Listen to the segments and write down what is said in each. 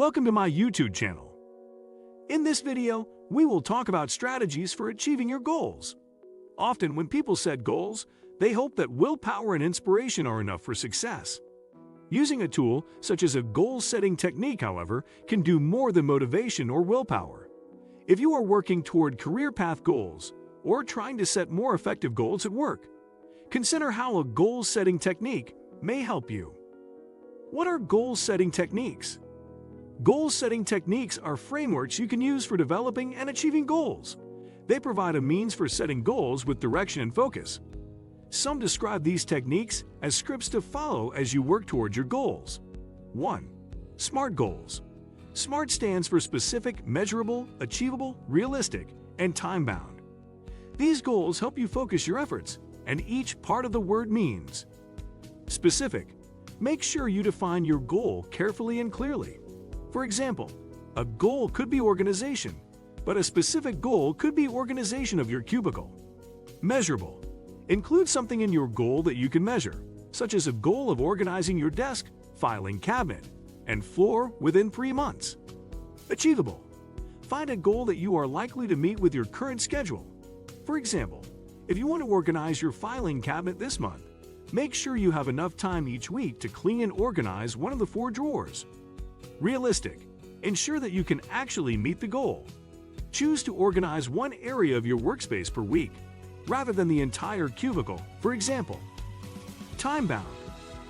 Welcome to my YouTube channel. In this video, we will talk about strategies for achieving your goals. Often when people set goals, they hope that willpower and inspiration are enough for success. Using a tool such as a goal-setting technique, however, can do more than motivation or willpower. If you are working toward career path goals or trying to set more effective goals at work, consider how a goal-setting technique may help you. What are goal-setting techniques? Goal-setting techniques are frameworks you can use for developing and achieving goals. They provide a means for setting goals with direction and focus. Some describe these techniques as scripts to follow as you work towards your goals. 1. SMART goals. SMART stands for specific, measurable, achievable, realistic, and time-bound. These goals help you focus your efforts, and each part of the word means. Specific. Make sure you define your goal carefully and clearly. For example, a goal could be organization, but a specific goal could be organization of your cubicle. Measurable. Include something in your goal that you can measure, such as a goal of organizing your desk, filing cabinet, and floor within 3 months. Achievable. Find a goal that you are likely to meet with your current schedule. For example, if you want to organize your filing cabinet this month, make sure you have enough time each week to clean and organize one of the 4 drawers. Realistic. Ensure that you can actually meet the goal. Choose to organize one area of your workspace per week, rather than the entire cubicle, for example. Time-bound.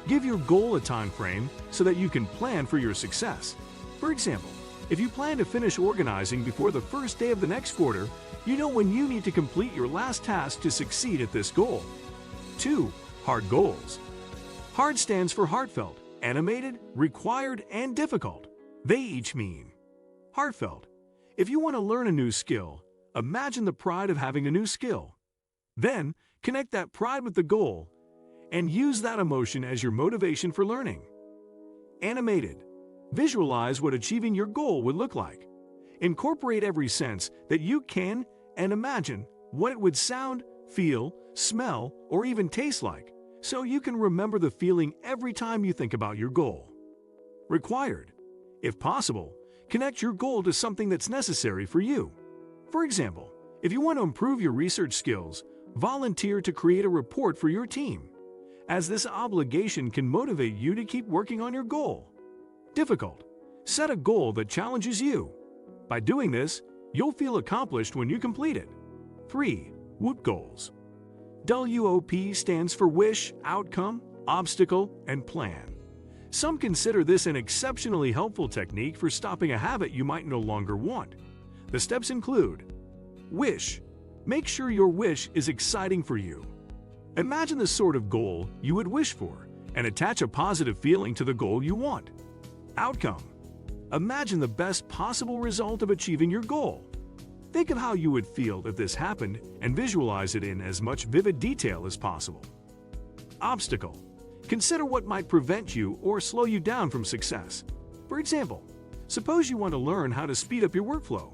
Give your goal a time frame so that you can plan for your success. For example, if you plan to finish organizing before the first day of the next quarter, you know when you need to complete your last task to succeed at this goal. 2. Hard goals. Hard stands for heartfelt, animated, required, and difficult. They each mean. Heartfelt. If you want to learn a new skill, imagine the pride of having a new skill. Then, connect that pride with the goal and use that emotion as your motivation for learning. Animated. Visualize what achieving your goal would look like. Incorporate every sense that you can and imagine what it would sound, feel, smell, or even taste like, so you can remember the feeling every time you think about your goal. Required. If possible, connect your goal to something that's necessary for you. For example, if you want to improve your research skills, volunteer to create a report for your team, as this obligation can motivate you to keep working on your goal. Difficult. Set a goal that challenges you. By doing this, you'll feel accomplished when you complete it. 3. WOOP goals. WOP stands for wish, outcome, obstacle, and plan. Some consider this an exceptionally helpful technique for stopping a habit you might no longer want. The steps include: wish. Make sure your wish is exciting for you. Imagine the sort of goal you would wish for and attach a positive feeling to the goal you want. Outcome. Imagine the best possible result of achieving your goal. Think of how you would feel if this happened and visualize it in as much vivid detail as possible. Obstacle. Consider what might prevent you or slow you down from success. For example, suppose you want to learn how to speed up your workflow,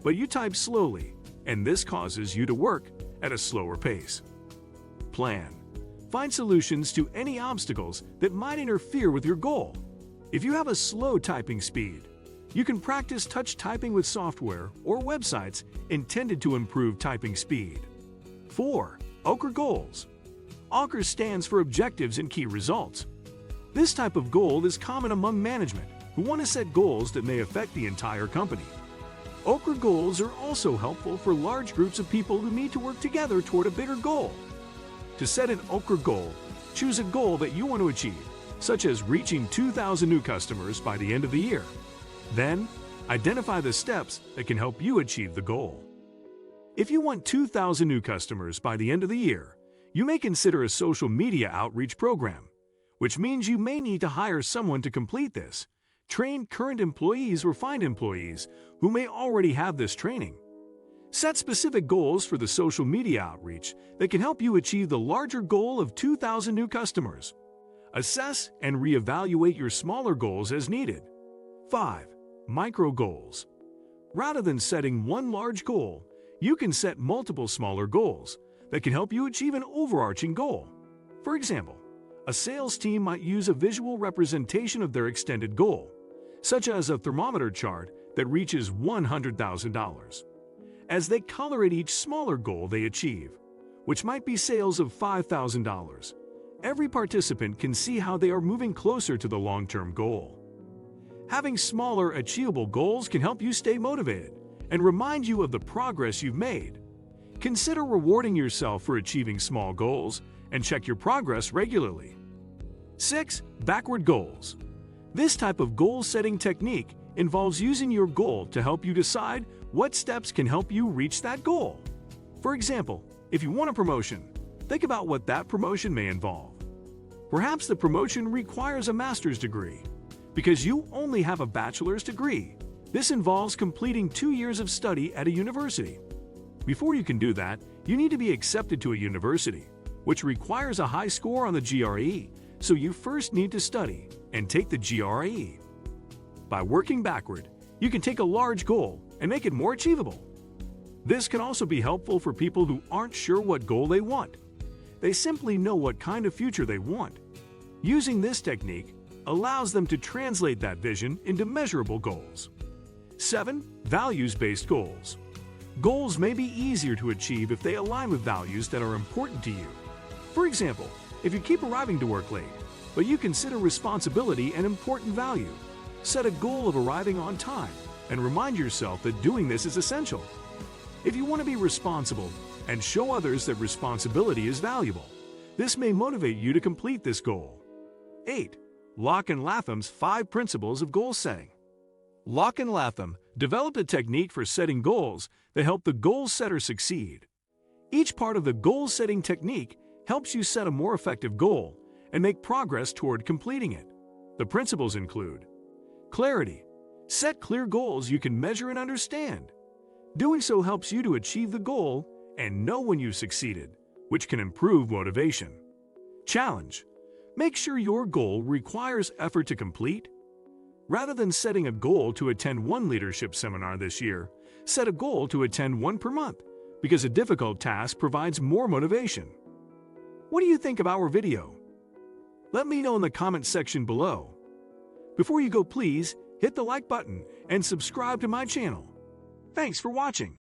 but you type slowly, and this causes you to work at a slower pace. Plan. Find solutions to any obstacles that might interfere with your goal. If you have a slow typing speed, you can practice touch typing with software or websites intended to improve typing speed. 4. OKR goals. OKR stands for Objectives and Key Results. This type of goal is common among management who want to set goals that may affect the entire company. OKR goals are also helpful for large groups of people who need to work together toward a bigger goal. To set an OKR goal, choose a goal that you want to achieve, such as reaching 2,000 new customers by the end of the year. Then, identify the steps that can help you achieve the goal. If you want 2,000 new customers by the end of the year, you may consider a social media outreach program, which means you may need to hire someone to complete this. Train current employees or find employees who may already have this training. Set specific goals for the social media outreach that can help you achieve the larger goal of 2,000 new customers. Assess and reevaluate your smaller goals as needed. 5. Micro goals. Rather than setting one large goal, you can set multiple smaller goals that can help you achieve an overarching goal. For example, a sales team might use a visual representation of their extended goal, such as a thermometer chart that reaches $100,000, as they color at each smaller goal they achieve, which might be sales of $5,000. Every participant can see how they are moving closer to the long-term goal. Having smaller, achievable goals can help you stay motivated and remind you of the progress you've made. Consider rewarding yourself for achieving small goals and check your progress regularly. 6. Backward goals. This type of goal-setting technique involves using your goal to help you decide what steps can help you reach that goal. For example, if you want a promotion, think about what that promotion may involve. Perhaps the promotion requires a master's degree. Because you only have a bachelor's degree, this involves completing 2 years of study at a university. Before you can do that, you need to be accepted to a university, which requires a high score on the GRE, so you first need to study and take the GRE. By working backward, you can take a large goal and make it more achievable. This can also be helpful for people who aren't sure what goal they want. They simply know what kind of future they want. Using this technique allows them to translate that vision into measurable goals. 7. Values-based goals. Goals may be easier to achieve if they align with values that are important to you. For example, if you keep arriving to work late, but you consider responsibility an important value, set a goal of arriving on time and remind yourself that doing this is essential. If you want to be responsible and show others that responsibility is valuable, this may motivate you to complete this goal. 8. Locke and Latham's 5 Principles of Goal Setting. Locke and Latham developed a technique for setting goals that help the goal setter succeed. Each part of the goal-setting technique helps you set a more effective goal and make progress toward completing it. The principles include clarity. Set clear goals you can measure and understand. Doing so helps you to achieve the goal and know when you've succeeded, which can improve motivation. Challenge. Make sure your goal requires effort to complete. Rather than setting a goal to attend one leadership seminar this year, set a goal to attend one per month, because a difficult task provides more motivation. What do you think of our video? Let me know in the comments section below. Before you go, please hit the like button and subscribe to my channel. Thanks for watching.